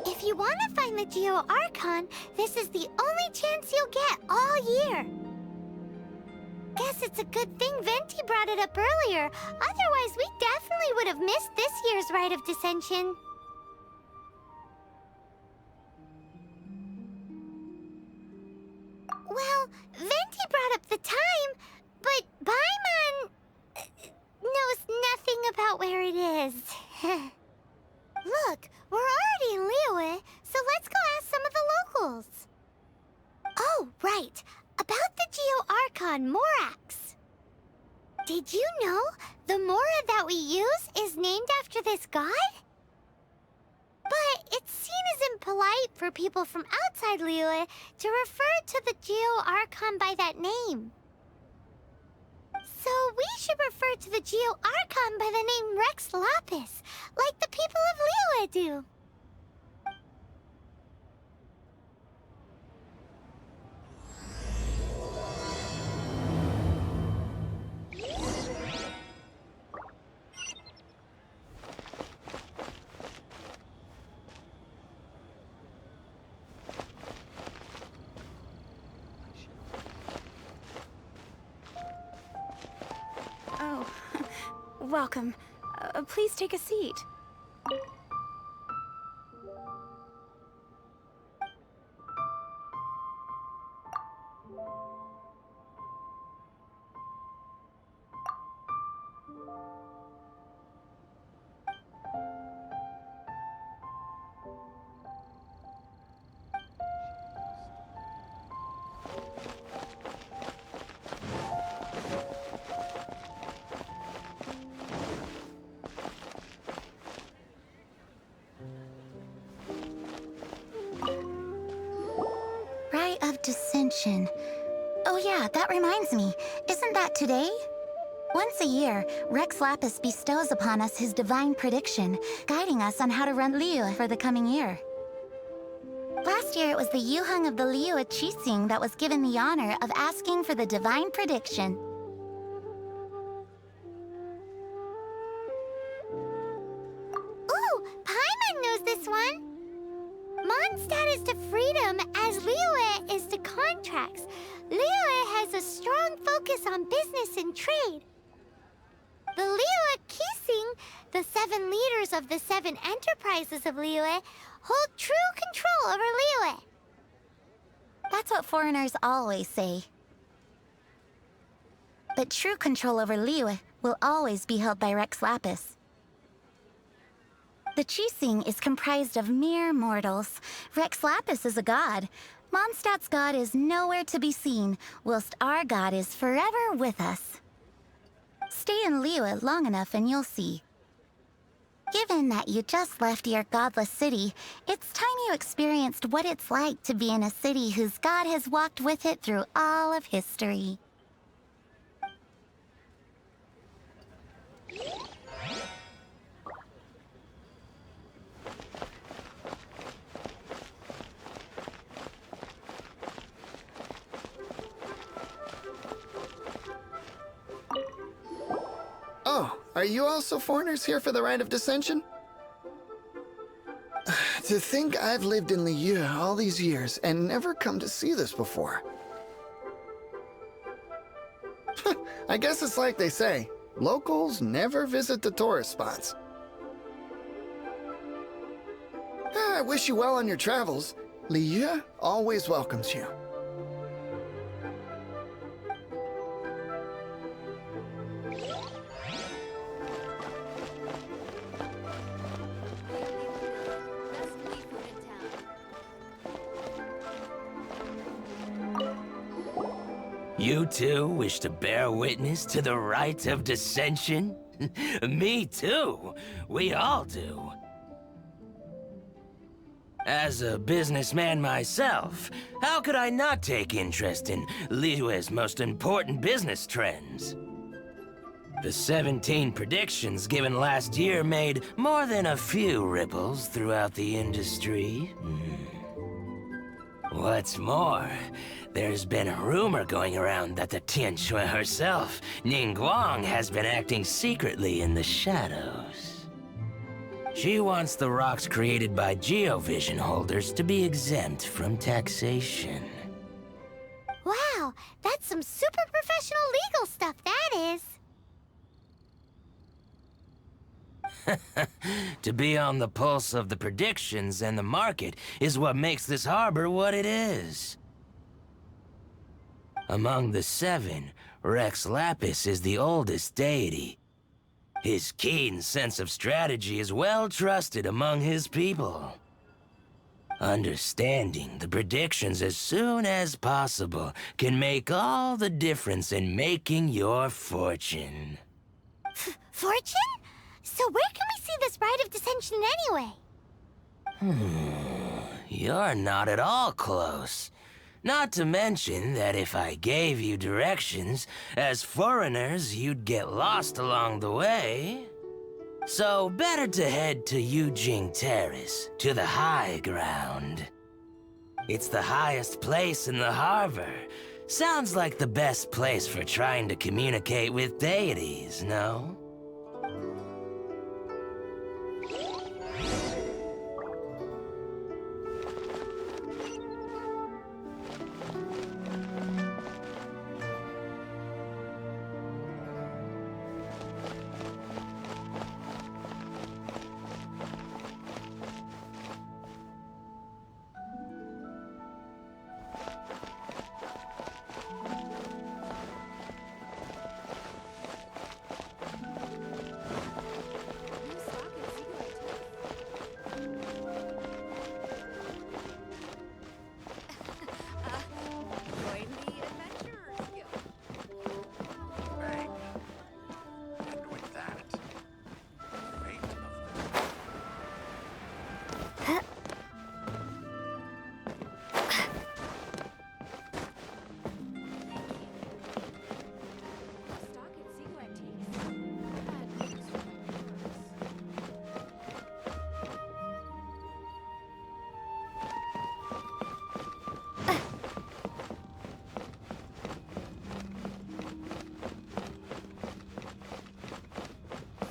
If you want to find the Geo Archon, this is the only chance you'll get all year. Guess it's a good thing Venti brought it up earlier. Otherwise, we definitely would have missed this year's Rite of Descension. Well, Venti brought up the time, but Paimon knows nothing about where it is. Look, we're already in Liyue, so let's go ask some of the locals. Oh, right. About the Geo Archon Morax. Did you know the Mora that we use is named after this god? But it's seen as impolite for people from outside Liyue to refer to the Geo Archon by that name. So we should refer to the Geo Archon by the name Rex Lapis, like the people of Liyue do. Oh, welcome. Please take a seat. Rite of Descension. Oh yeah, that reminds me. Isn't that today? Once a year, Rex Lapis bestows upon us his divine prediction, guiding us on how to run Liyue for the coming year. Last year, it was the Yuheng of the Liyue Qixing that was given the honor of asking for the divine prediction. Ooh, Paimon knows this one! Mondstadt is to freedom as Liyue is to contracts. Liyue has a strong focus on business and trade. The Liyue Qixing, the 7 leaders of the 7 enterprises of Liyue, hold true control over Liyue. That's what foreigners always say. But true control over Liyue will always be held by Rex Lapis. The Qixing is comprised of mere mortals. Rex Lapis is a god. Mondstadt's god is nowhere to be seen, whilst our god is forever with us. Stay in Liyue long enough and you'll see. Given that you just left your godless city, it's time you experienced what it's like to be in a city whose god has walked with it through all of history. Oh, are you also foreigners here for the Rite of Descension? To think I've lived in Liyue all these years and never come to see this before. I guess it's like they say, locals never visit the tourist spots. I wish you well on your travels. Liyue always welcomes you. You too wish to bear witness to the Rite of Descension? Me too. We all do. As a businessman myself, how could I not take interest in Liyue's most important business trends? The 17 predictions given last year made more than a few ripples throughout the industry. What's more, there's been a rumor going around that the Tianxue herself, Ningguang, has been acting secretly in the shadows. She wants the rocks created by Geovision holders to be exempt from taxation. Wow, that's some super professional legal stuff, that is. To be on the pulse of the predictions and the market is what makes this harbor what it is. Among the seven, Rex Lapis is the oldest deity. His keen sense of strategy is well trusted among his people. Understanding the predictions as soon as possible can make all the difference in making your fortune. Fortune? So where can we see this rite of descension anyway? You're not at all close. Not to mention that if I gave you directions, as foreigners, you'd get lost along the way. So better to head to Yujing Terrace, to the high ground. It's the highest place in the harbor. Sounds like the best place for trying to communicate with deities, no?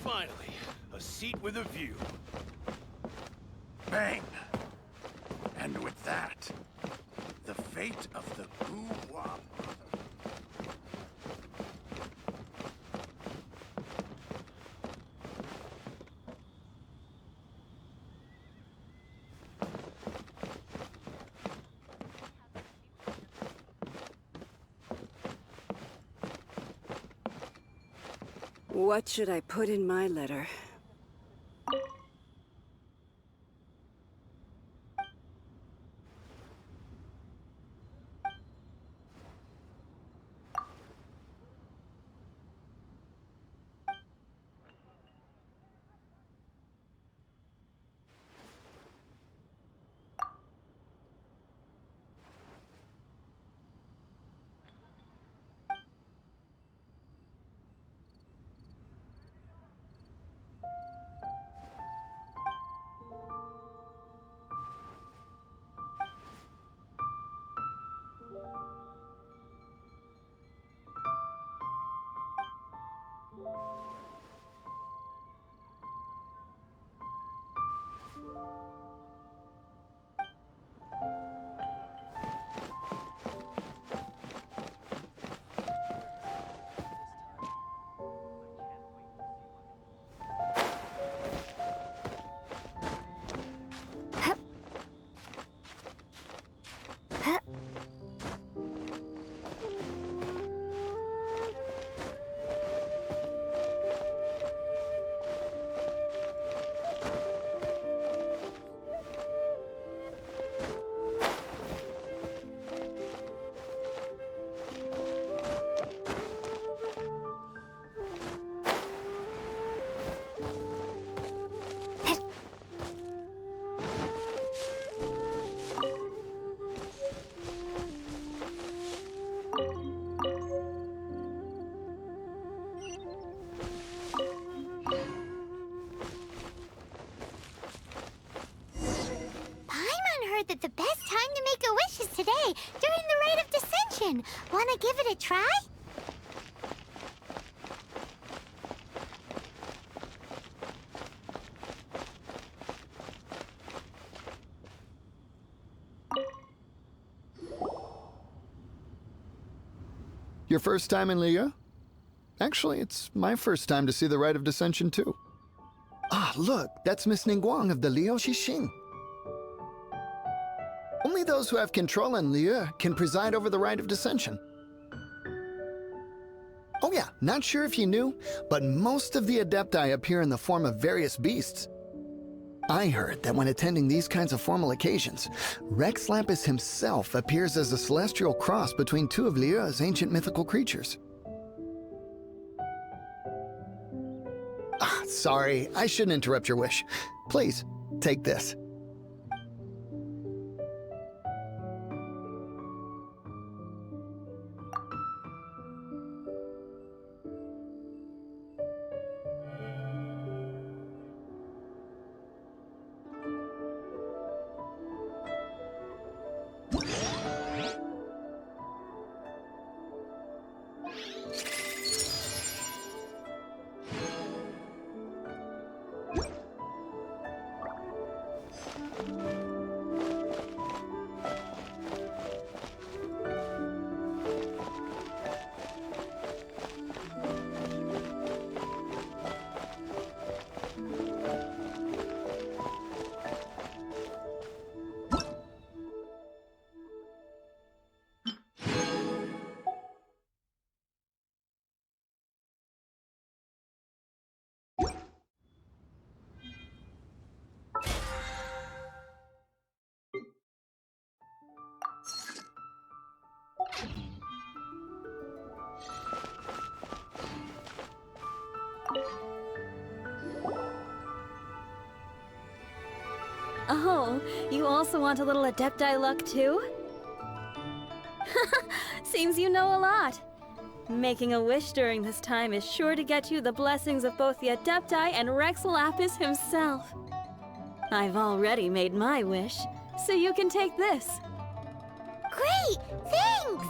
Finally, a seat with a view. Bang! And with that, the fate of the Goo-Wah. What should I put in my letter? That the best time to make a wish is today, during the rite of descension. Wanna give it a try? Your first time in Liyue? Actually, it's my first time to see the Rite of Descension, too. Ah, look, that's Miss Ningguang of the Liu Xixing. Only those who have control in Liyue can preside over the Rite of Descension. Oh yeah, not sure if you knew, but most of the Adepti appear in the form of various beasts. I heard that when attending these kinds of formal occasions, Rex Lapis himself appears as a celestial cross between two of Liyue's ancient mythical creatures. Ah, sorry, I shouldn't interrupt your wish. Please, take this. Oh, you also want a little Adepti luck too? Seems you know a lot. Making a wish during this time is sure to get you the blessings of both the Adepti and Rex Lapis himself. I've already made my wish, so you can take this. Great! Thanks!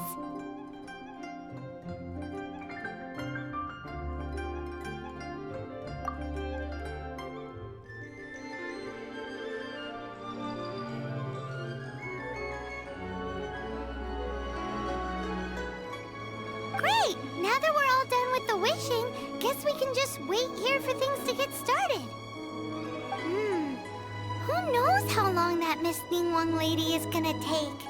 Great! Now that we're all done with the wishing, guess we can just wait here for things to get started. Who knows how long that Miss Ningguang lady is gonna take?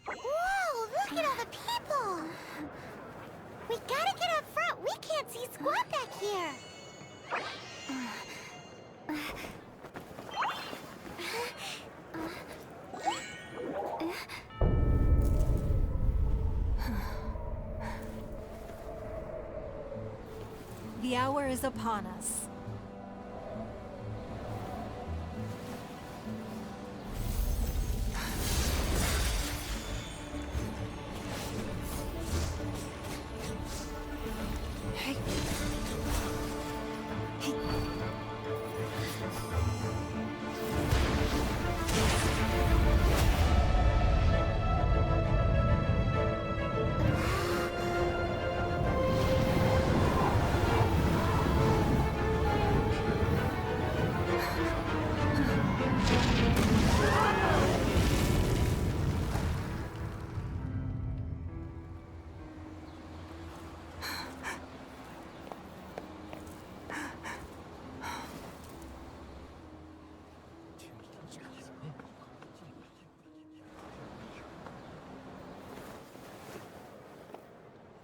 Whoa, look at all the people! We gotta get up front. We can't see squat back here. The hour is upon us.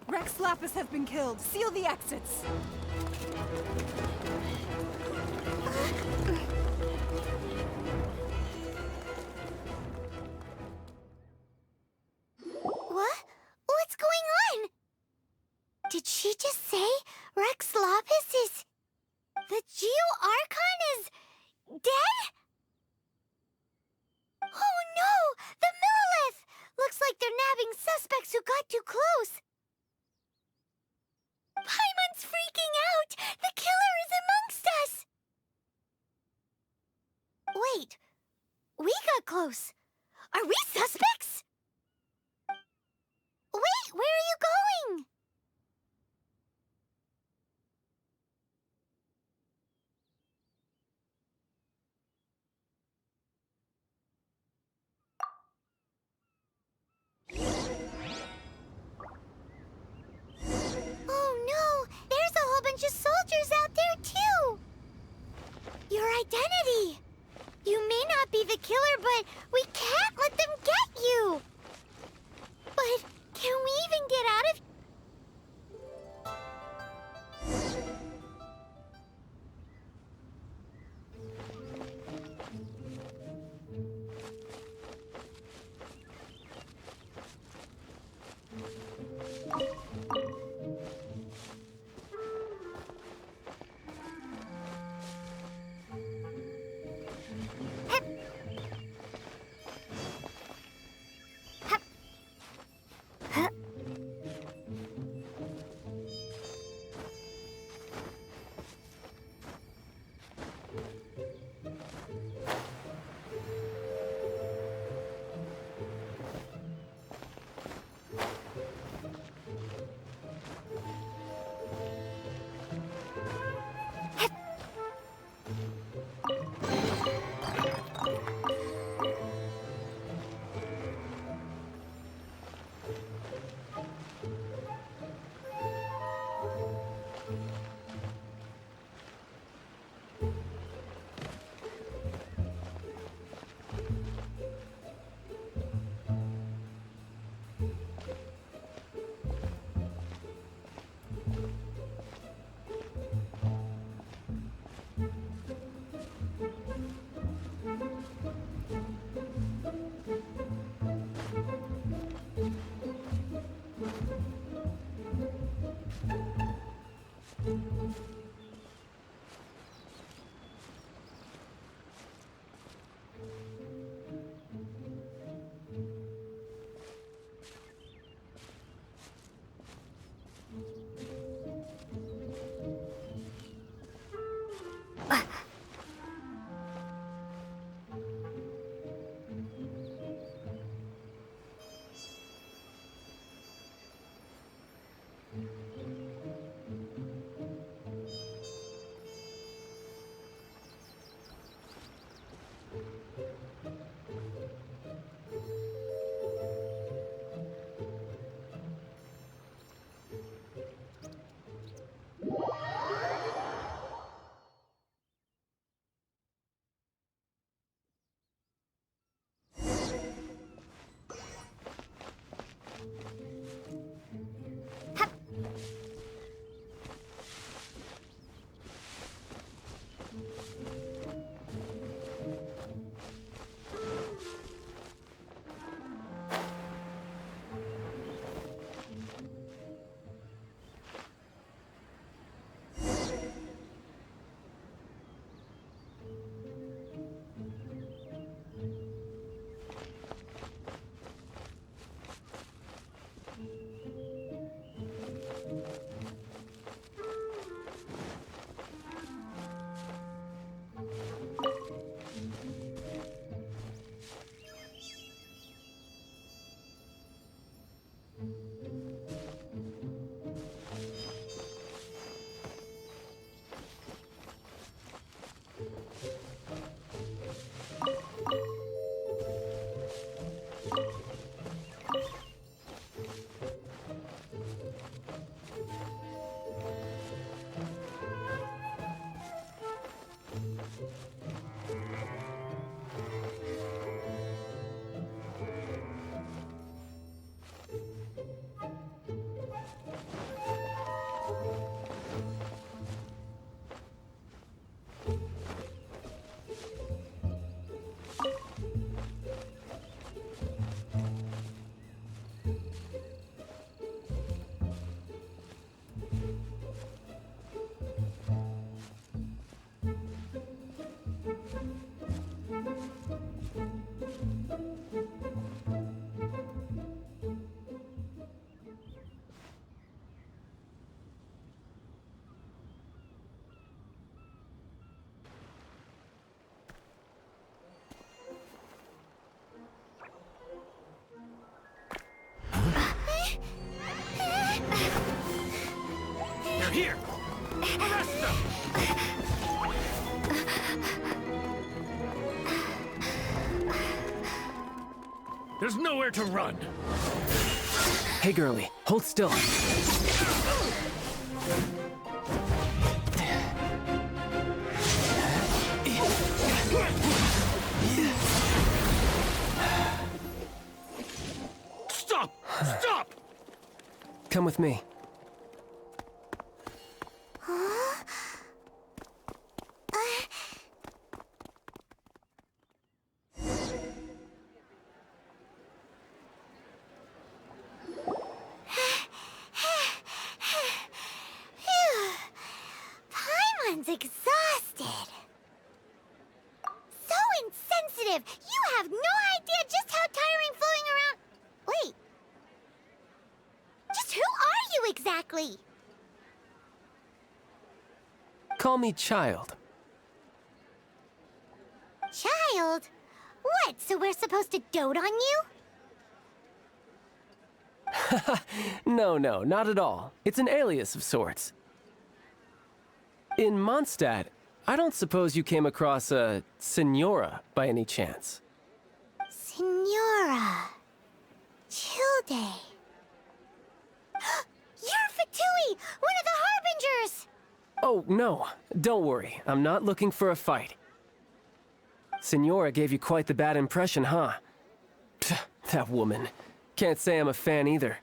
Rex Lapis has been killed. Seal the exits. What? What's going on? Did she just say Rex Lapis is... the Geo-Archon is... dead? Oh no! The Millilith! Looks like they're nabbing suspects who got too close. Paimon's freaking out! The killer is amongst us! Wait. We got close. Are we suspects? Wait, where are you going? Oh no! There's a whole bunch of soldiers out there too! Your identity! You may not be the killer, but we can't let them get you! But can we even get out of... They're here! Arrest them! There's nowhere to run! Hey, girlie, hold still. Stop! Stop! Come with me. Paimon's exhausted. So insensitive. You have no idea just how tiring floating around. Wait. Just who are you exactly? Call me Child. Child? What, so we're supposed to dote on you? No, not at all. It's an alias of sorts. In Mondstadt, I don't suppose you came across a Senora by any chance. Senora. Childe. You're Fatui, one of the Harbingers! Oh, no. Don't worry. I'm not looking for a fight. Senora gave you quite the bad impression, huh? Pfft, that woman. Can't say I'm a fan either.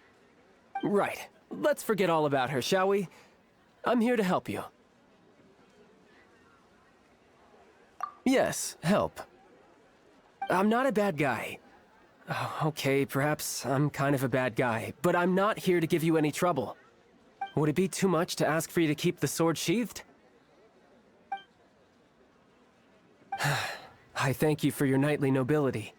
Right. Let's forget all about her, shall we? I'm here to help you. Yes, help. I'm not a bad guy. Oh, okay, perhaps I'm kind of a bad guy, but I'm not here to give you any trouble. Would it be too much to ask for you to keep the sword sheathed? I thank you for your knightly nobility.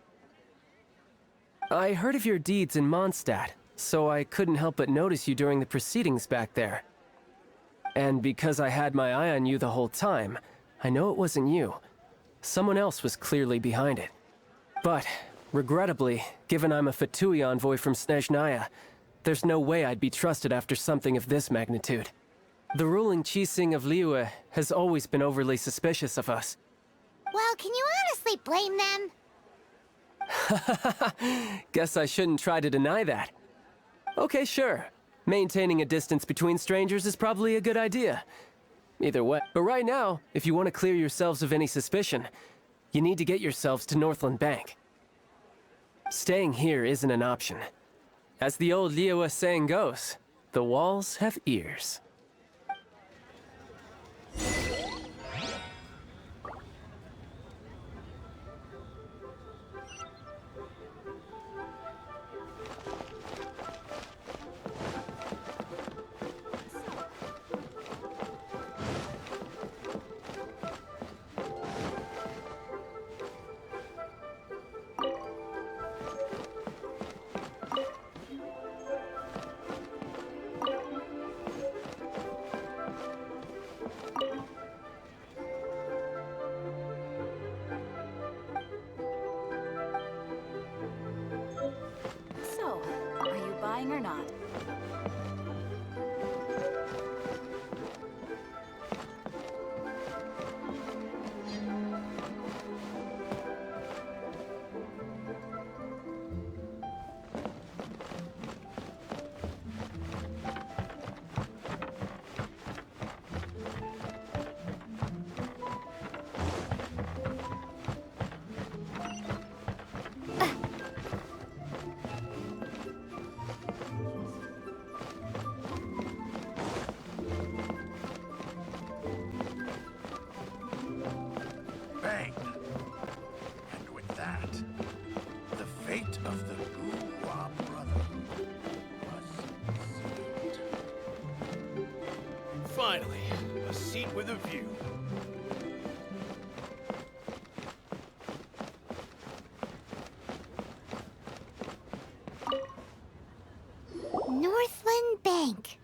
I heard of your deeds in Mondstadt, so I couldn't help but notice you during the proceedings back there. And because I had my eye on you the whole time, I know it wasn't you. Someone else was clearly behind it. But, regrettably, given I'm a Fatui envoy from Snezhnaya, there's no way I'd be trusted after something of this magnitude. The ruling Qixing of Liyue has always been overly suspicious of us. Well, can you honestly blame them? Guess I shouldn't try to deny that. Okay, sure. Maintaining a distance between strangers is probably a good idea. Either way. But right now, if you want to clear yourselves of any suspicion, you need to get yourselves to Northland Bank. Staying here isn't an option. As the old Liyue saying goes, the walls have ears. So, are you buying or not? Bang! And with that, the fate of the Gua Brotherhood was sealed. Finally, a seat with a view. Northland Bank.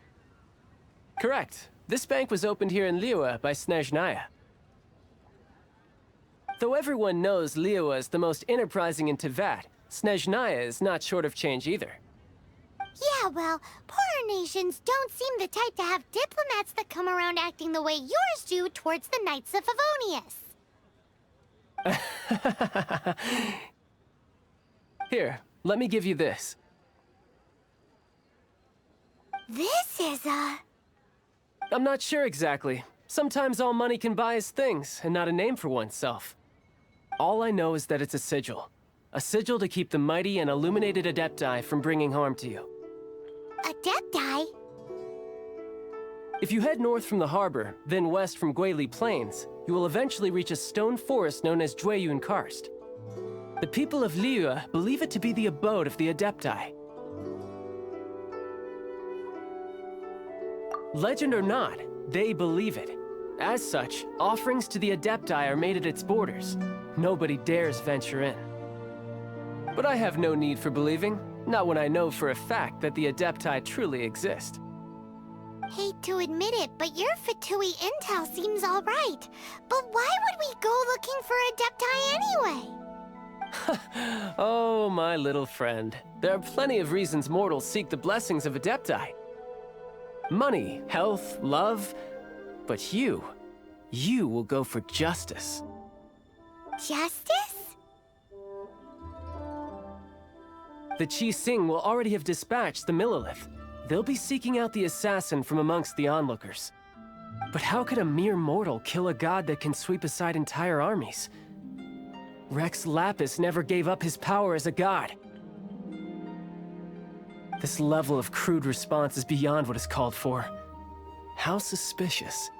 Correct. This bank was opened here in Liyue by Snezhnaya. Though everyone knows Liyue is the most enterprising in Teyvat, Snezhnaya is not short of change either. Yeah, well, poorer nations don't seem the type to have diplomats that come around acting the way yours do towards the Knights of Favonius. Here, let me give you this. This is a... I'm not sure exactly. Sometimes all money can buy is things, and not a name for oneself. All I know is that it's a sigil. A sigil to keep the mighty and illuminated Adepti from bringing harm to you. Adepti? If you head north from the harbor, then west from Guili Plains, you will eventually reach a stone forest known as Jueyun Karst. The people of Liyue believe it to be the abode of the Adepti. Legend or not, they believe it. As such, offerings to the Adepti are made at its borders. Nobody dares venture in. But I have no need for believing, not when I know for a fact that the Adepti truly exist. Hate to admit it, but your Fatui intel seems alright. But why would we go looking for Adepti anyway? Oh, my little friend. There are plenty of reasons mortals seek the blessings of Adepti. Money, health, love. But you will go for justice. Justice? The Qi Sing will already have dispatched the Millelith. They'll be seeking out the assassin from amongst the onlookers. But how could a mere mortal kill a god that can sweep aside entire armies? Rex Lapis never gave up his power as a god. This level of crude response is beyond what is called for. How suspicious.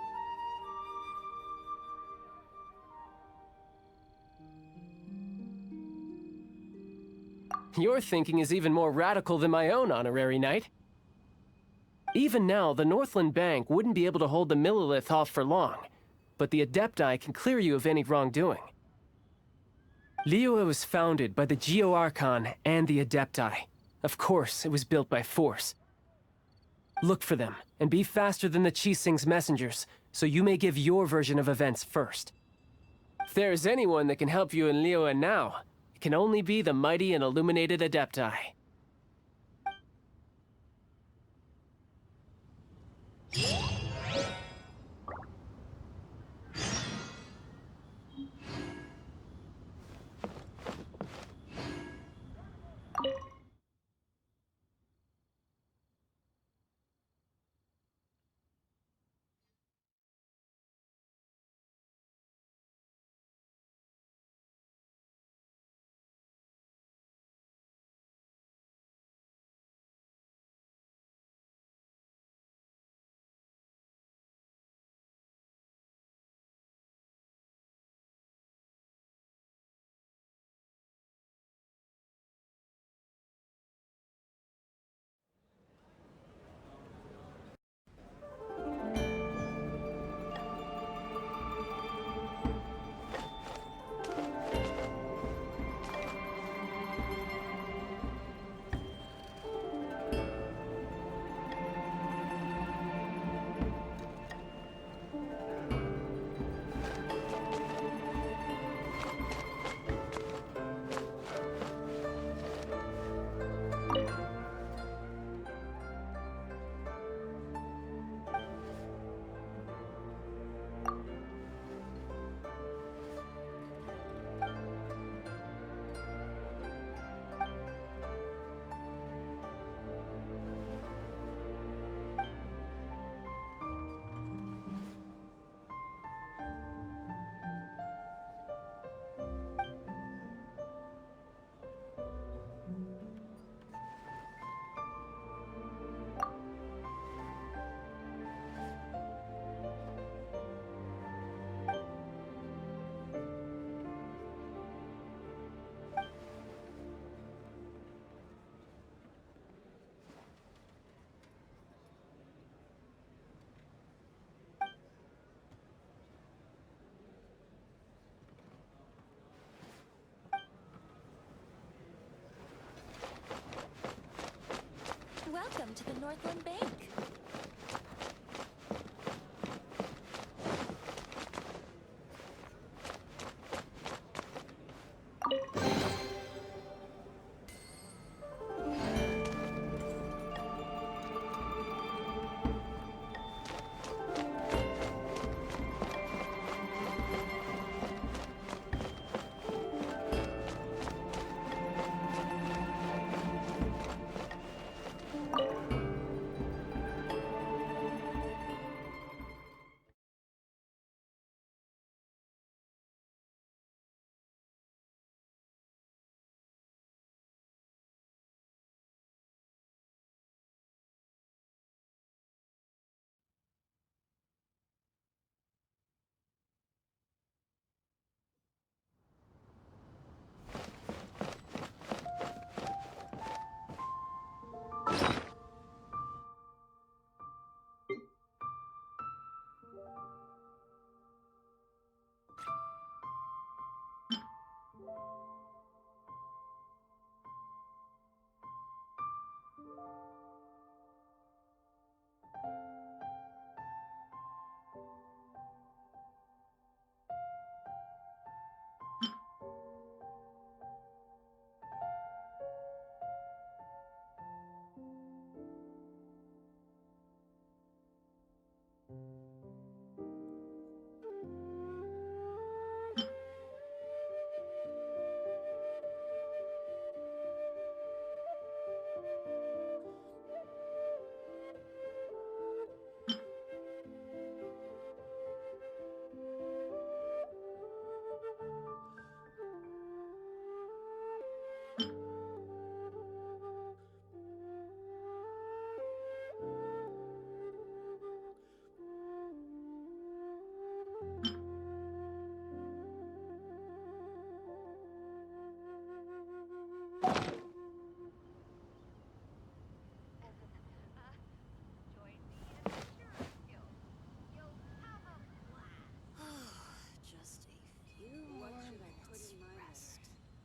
Your thinking is even more radical than my own, Honorary Knight. Even now, the Northland Bank wouldn't be able to hold the Millelith off for long, but the Adepti can clear you of any wrongdoing. Liyue was founded by the Geo-Archon and the Adepti. Of course, it was built by force. Look for them, and be faster than the Qi Sing's messengers, so you may give your version of events first. If there is anyone that can help you in Liyue now, it can only be the mighty and illuminated Adepti. Welcome to the Northland Bank.